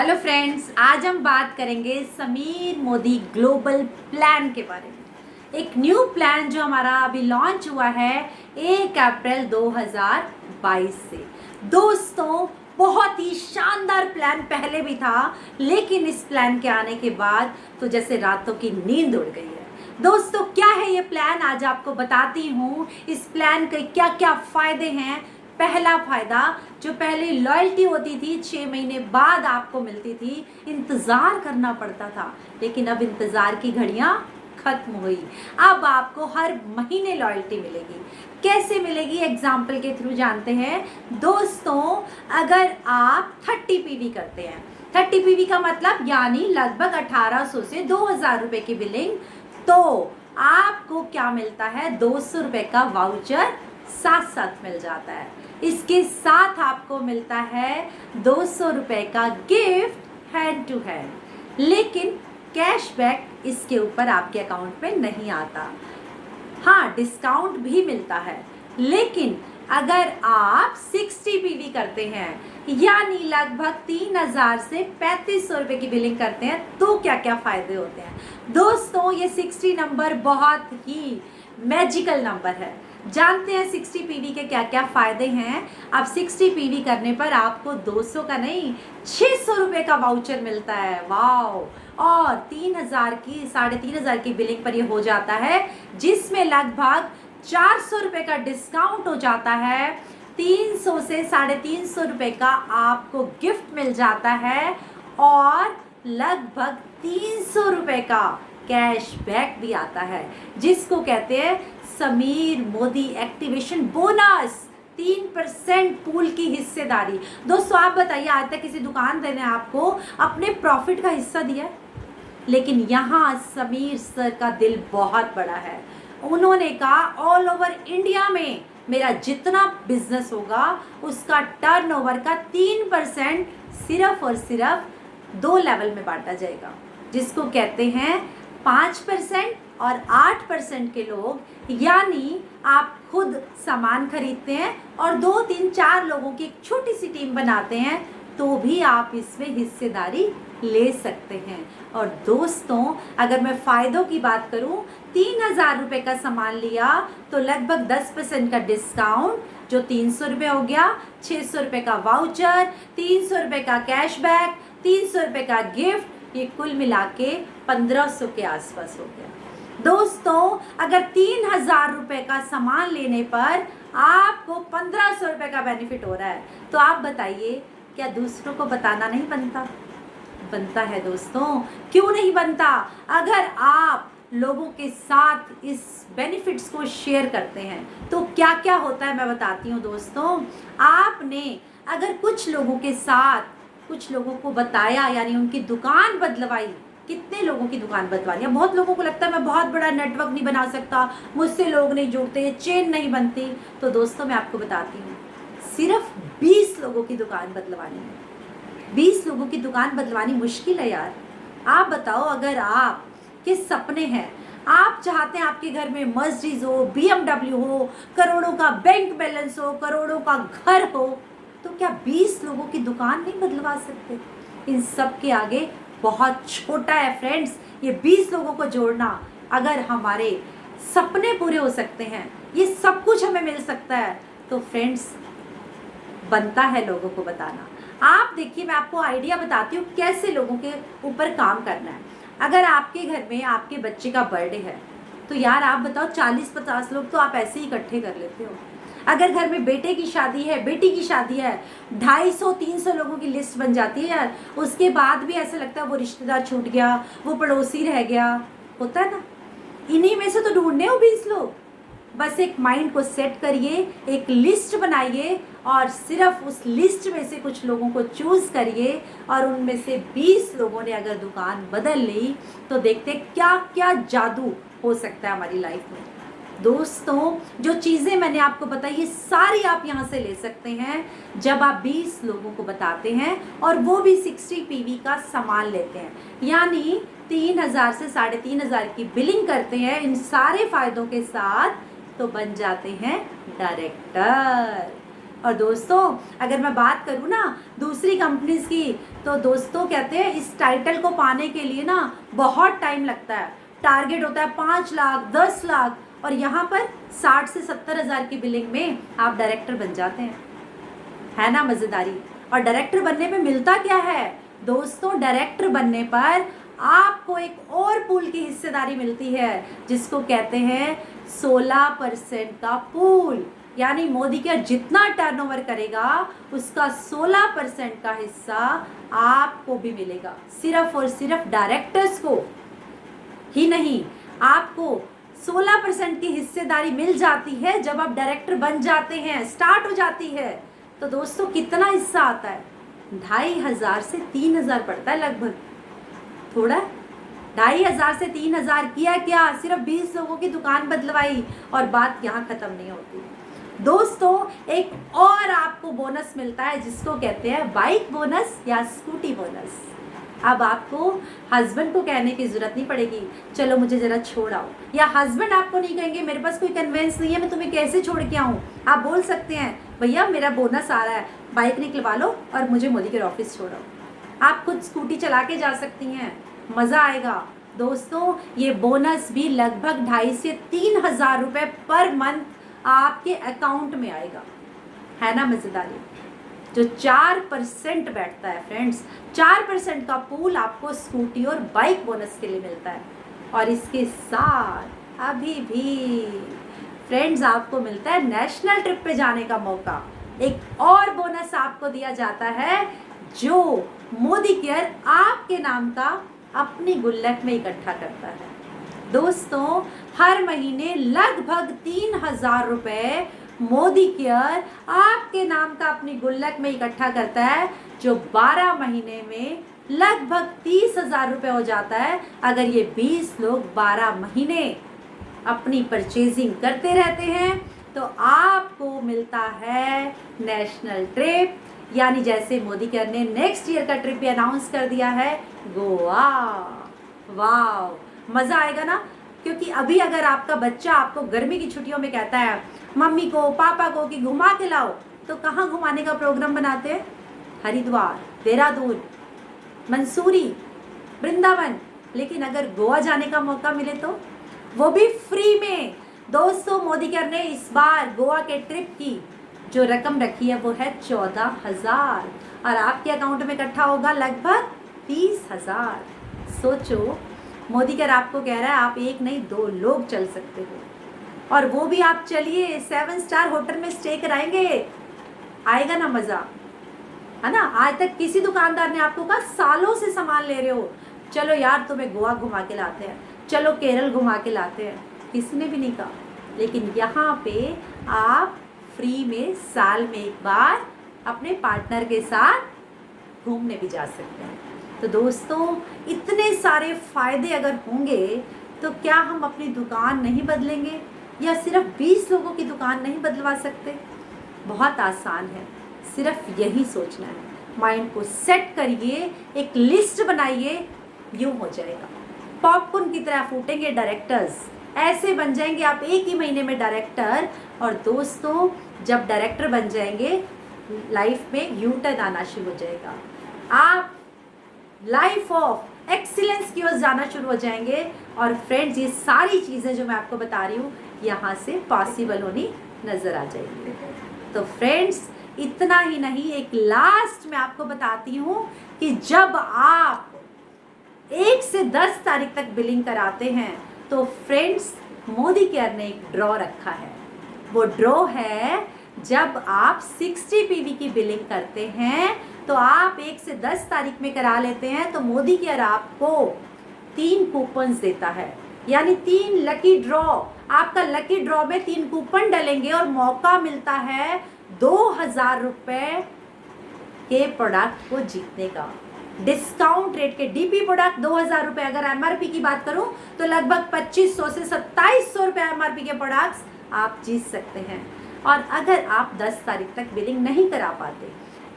Hello friends, आज हम बात करेंगे समीर मोदी ग्लोबल प्लान के बारे में। एक न्यू प्लान जो हमारा अभी लॉन्च हुआ है 1 अप्रैल 2022 से। दोस्तों, बहुत ही शानदार प्लान पहले भी था, लेकिन इस प्लान के आने के बाद तो जैसे रातों की नींद उड़ गई है। दोस्तों, क्या है ये प्लान, आज आपको बताती हूँ। इस प्लान के क्या क्या फायदे हैं। पहला फायदा, जो पहले लॉयल्टी होती थी 6 महीने बाद आपको मिलती थी, इंतज़ार करना पड़ता था, लेकिन अब इंतज़ार की घड़ियाँ खत्म हुई। अब आपको हर महीने लॉयल्टी मिलेगी। कैसे मिलेगी, एग्जाम्पल के थ्रू जानते हैं। दोस्तों, अगर आप 30 पीवी करते हैं, 30 पीवी का मतलब यानी लगभग 1800 से 2000 रुपये की बिलिंग, तो आपको क्या मिलता है, 200 रुपये का वाउचर साथ साथ मिल जाता है। इसके साथ आपको मिलता है 200 रुपये का गिफ्ट हैंड टू हैंड, लेकिन कैशबैक इसके ऊपर आपके अकाउंट में नहीं आता। हाँ, डिस्काउंट भी मिलता है, लेकिन अगर आप 60 पीवी करते हैं यानी लगभग 3000 से 3500 रुपये की बिलिंग करते हैं, तो क्या क्या फ़ायदे होते हैं। दोस्तों, ये 60 नंबर बहुत ही मैजिकल नंबर है। जानते हैं 60 पीवी के क्या क्या फ़ायदे हैं। अब 60 पीवी करने पर आपको 200 का नहीं 600 रुपये का वाउचर मिलता है। वाओ! और 3000 की 3500 की बिलिंग पर ये हो जाता है, जिसमें लगभग 400 रुपये का डिस्काउंट हो जाता है। 300 से 350 रुपये का आपको गिफ्ट मिल जाता है और लगभग 300 रुपये का कैशबैक भी आता है, जिसको कहते हैं Sameer Modi activation bonus. 3% pool की हिस्सेदारी। दोस्तों, आप बताइए, आज तक किसी दुकानदार ने आपको अपने प्रॉफिट का हिस्सा दिया है? लेकिन यहाँ समीर सर का दिल बहुत बड़ा है। उन्होंने कहा ऑल ओवर इंडिया में मेरा जितना बिजनेस होगा उसका टर्नओवर का 3% सिर्फ और सिर्फ 2 लेवल में बांटा जाएगा, जिसको कहते हैं 5% और 8% के लोग। यानी आप खुद सामान खरीदते हैं और 2, 3, 4 लोगों की एक छोटी सी टीम बनाते हैं, तो भी आप इसमें हिस्सेदारी ले सकते हैं। और दोस्तों, अगर मैं फ़ायदों की बात करूं, 3000 रुपये का सामान लिया तो लगभग 10% का डिस्काउंट, जो 300 रुपये हो गया, 600 रुपये का वाउचर, 300 रुपये का कैशबैक, 300 रुपये का गिफ्ट, ये कुल मिला के 1500 के आसपास हो गया। दोस्तों, अगर 3000 रुपये का सामान लेने पर आपको 1500 रुपये का बेनिफिट हो रहा है, तो आप बताइए, क्या दूसरों को बताना नहीं बनता? बनता है दोस्तों। क्यों नहीं बनता? अगर आप लोगों के साथ इस बेनिफिट्स को शेयर करते हैं तो क्या क्या होता है, मैं बताती हूँ। दोस्तों, आपने अगर कुछ लोगों के साथ कुछ लोगों को बताया, यानी उनकी दुकान बदलवाई। कितने लोगों की दुकान बदलवानी है? बहुत लोगों को लगता है मैं बहुत बड़ा नेटवर्क नहीं बना सकता, मुझसे लोग नहीं जुड़ते, चेन नहीं बनती। तो दोस्तों, मैं आपको बताती हूँ, सिर्फ 20 लोगों की दुकान बदलवानी है। 20 लोगों की दुकान बदलवानी मुश्किल है यार। आप बताओ, अगर आप के सपने हैं, आप चाहते हैं आपके घर में मर्सिडीज हो, BMW हो, करोड़ों का बैंक बैलेंस हो, करोड़ों का घर हो, तो क्या 20 लोगों की दुकान नहीं बदलवा सकते? इन सब के आगे बहुत छोटा है फ्रेंड्स ये 20 लोगों को जोड़ना। अगर हमारे सपने पूरे हो सकते हैं, ये सब कुछ हमें मिल सकता है, तो फ्रेंड्स बनता है लोगों को बताना। आप देखिए, मैं आपको आइडिया बताती हूँ कैसे लोगों के ऊपर काम करना है। अगर आपके घर में आपके बच्चे का बर्थडे है, तो यार आप बताओ, 40-50 लोग तो आप ऐसे ही इकट्ठे कर लेते हो। अगर घर में बेटे की शादी है, बेटी की शादी है, 250-300 लोगों की लिस्ट बन जाती है यार। उसके बाद भी ऐसा लगता है वो रिश्तेदार छूट गया, वो पड़ोसी रह गया, होता है ना। इन्हीं में से तो ढूंढने हो 20 लोग। बस एक माइंड को सेट करिए, एक लिस्ट बनाइए और सिर्फ उस लिस्ट में से कुछ लोगों को चूज़ करिए, और उनमें से 20 लोगों ने अगर दुकान बदल ली, तो देखते क्या क्या जादू हो सकता है हमारी लाइफ में। दोस्तों, जो चीज़ें मैंने आपको बताई, ये सारी आप यहाँ से ले सकते हैं जब आप 20 लोगों को बताते हैं, और वो भी 60 पीवी का सामान लेते हैं, यानी 3000 से 3500 की बिलिंग करते हैं। इन सारे फायदों के साथ तो बन जाते हैं डायरेक्टर। और दोस्तों अगर मैं बात करूँ ना दूसरी कंपनीज की, तो दोस्तों कहते हैं इस टाइटल को पाने के लिए ना बहुत टाइम लगता है। टारगेट होता है 5 लाख 10 लाख, और यहाँ पर 60 से 70 हज़ार की बिलिंग में आप डायरेक्टर बन जाते हैं। है ना मज़ेदारी। और डायरेक्टर बनने में मिलता क्या है दोस्तों, डायरेक्टर बनने पर आपको एक और पूल की हिस्सेदारी मिलती है जिसको कहते हैं 16% का पूल। यानी मोदी केयर जितना टर्नओवर करेगा उसका 16% का हिस्सा आपको भी मिलेगा। सिर्फ और सिर्फ डायरेक्टर्स को ही नहीं, आपको 16% की हिस्सेदारी मिल जाती है जब आप डायरेक्टर बन जाते हैं, स्टार्ट हो जाती है। तो दोस्तों कितना हिस्सा आता है, 2500 से 3000 पड़ता है लगभग। थोड़ा 2500 से 3000 किया क्या, सिर्फ 20 लोगों की दुकान बदलवाई, और बात यहाँ खत्म नहीं होती दोस्तों। एक और आपको बोनस मिलता है जिसको कहते हैं बाइक बोनस या स्कूटी बोनस। अब आपको हस्बैंड को कहने की ज़रूरत नहीं पड़ेगी चलो मुझे ज़रा छोड़ आओ, या हस्बैंड आपको नहीं कहेंगे मेरे पास कोई कन्वेंस नहीं है मैं तुम्हें कैसे छोड़ के आऊँ। आप बोल सकते हैं भैया मेरा बोनस आ रहा है, बाइक निकलवा लो और मुझे मोदी के ऑफिस छोड़ो। आप खुद स्कूटी चला के जा सकती हैं, मज़ा आएगा। दोस्तों ये बोनस भी लगभग 2,500 से 3,000 रुपये पर मंथ आपके अकाउंट में आएगा। है ना मज़ेदारी। जो 4% बैठता है फ्रेंड्स, 4% का पूल आपको स्कूटी और बाइक बोनस के लिए मिलता है। और इसके साथ अभी भी फ्रेंड्स आपको मिलता है नेशनल ट्रिप पे जाने का मौका। एक और बोनस आपको दिया जाता है जो मोदी केयर आपके नाम का अपनी गुल्लक में इकट्ठा करता है। दोस्तों हर महीने लगभग 3,000 रुपये मोदी केयर आपके नाम का अपनी गुल्लक में इकट्ठा करता है, जो 12 महीने में लगभग 30,000 रुपये हो जाता है। अगर ये 20 लोग 12 महीने अपनी परचेजिंग करते रहते हैं तो आपको मिलता है नेशनल ट्रिप। यानी जैसे मोदी केयर ने नेक्स्ट ईयर का ट्रिप भी अनाउंस कर दिया है, गोवा। वाह मज़ा आएगा ना। क्योंकि अभी अगर आपका बच्चा आपको गर्मी की छुट्टियों में कहता है मम्मी को पापा को कि घुमा के लाओ, तो कहाँ घुमाने का प्रोग्राम बनाते हैं, हरिद्वार, देहरादून, मंसूरी, वृंदावन। लेकिन अगर गोवा जाने का मौका मिले तो वो भी फ्री में। दोस्तों मोदी केयर ने इस बार गोवा के ट्रिप की जो रकम रखी है वो है 14,000 और आपके अकाउंट में इकट्ठा होगा लगभग 30,000। सोचो मोदी केयर आपको कह रहा है आप एक नहीं 2 लोग चल सकते हो, और वो भी आप चलिए 7 स्टार होटल में स्टे कराएंगे। आएगा ना मज़ा, है ना। आज तक किसी दुकानदार ने आपको कहा सालों से सामान ले रहे हो चलो यार तुम्हें गोवा घुमा के लाते हैं, चलो केरल घुमा के लाते हैं, किसी ने भी नहीं कहा। लेकिन यहाँ पे आप फ्री में साल में एक बार अपने पार्टनर के साथ घूमने भी जा सकते हैं। तो दोस्तों इतने सारे फ़ायदे अगर होंगे तो क्या हम अपनी दुकान नहीं बदलेंगे, या सिर्फ 20 लोगों की दुकान नहीं बदलवा सकते। बहुत आसान है, सिर्फ यही सोचना है, माइंड को सेट करिए, एक लिस्ट बनाइए, यूँ हो जाएगा। पॉपकॉर्न की तरह फूटेंगे डायरेक्टर्स, ऐसे बन जाएंगे आप एक ही महीने में डायरेक्टर। और दोस्तों जब डायरेक्टर बन जाएंगे लाइफ में यू टर्न आना शुरू हो जाएगा, आप लाइफ ऑफ एक्सीलेंस की ओर जाना शुरू हो जाएंगे। और फ्रेंड्स ये सारी चीज़ें जो मैं आपको बता रही हूँ यहाँ से पॉसिबल होनी नज़र आ जाएगी। तो फ्रेंड्स इतना ही नहीं, एक लास्ट में आपको बताती हूँ कि जब आप 1 से 10 तारीख तक बिलिंग कराते हैं तो फ्रेंड्स मोदी केयर ने एक ड्रॉ रखा है। वो ड्रॉ है जब आप 60 PV की बिलिंग करते हैं तो आप 1 से 10 तारीख में करा लेते हैं तो मोदी केयर आपको 3 कूपन्स देता है, यानी 3 लकी ड्रॉ। आपका लकी ड्रॉ में 3 कूपन डलेंगे और मौका मिलता है 2,000 रुपये के प्रोडक्ट को जीतने का। डिस्काउंट रेट के डीपी प्रोडक्ट 2,000 रुपये। अगर एमआरपी की बात करूं तो लगभग 2,500 से 2,700 रुपये एमआरपी के प्रोडक्ट्स आप जीत सकते हैं। और अगर आप 10 तारीख तक बिलिंग नहीं करा पाते,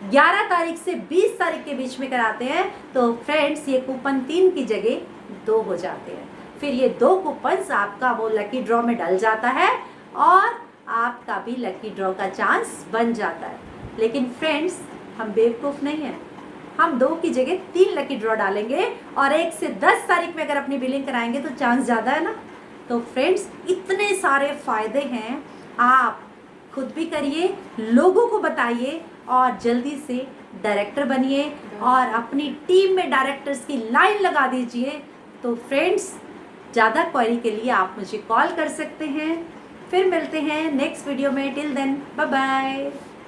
11 तारीख से 20 तारीख के बीच में कराते हैं तो फ्रेंड्स ये कूपन 3 की जगह 2 हो जाते हैं। फिर ये 2 कूपन्स आपका वो लकी ड्रॉ में डल जाता है और आपका भी लकी ड्रॉ का चांस बन जाता है। लेकिन फ्रेंड्स, हम बेवकूफ़ नहीं हैं, हम 2 की जगह 3 लकी ड्रॉ डालेंगे और 1 से 10 तारीख में अगर अपनी बिलिंग कराएंगे तो चांस ज़्यादा है ना। तो फ्रेंड्स, इतने सारे फ़ायदे हैं, आप खुद भी करिए, लोगों को बताइए और जल्दी से डायरेक्टर बनिए और अपनी टीम में डायरेक्टर्स की लाइन लगा दीजिए। तो फ्रेंड्स, ज़्यादा क्वेरी के लिए आप मुझे कॉल कर सकते हैं। फिर मिलते हैं नेक्स्ट वीडियो में। Till then, bye bye.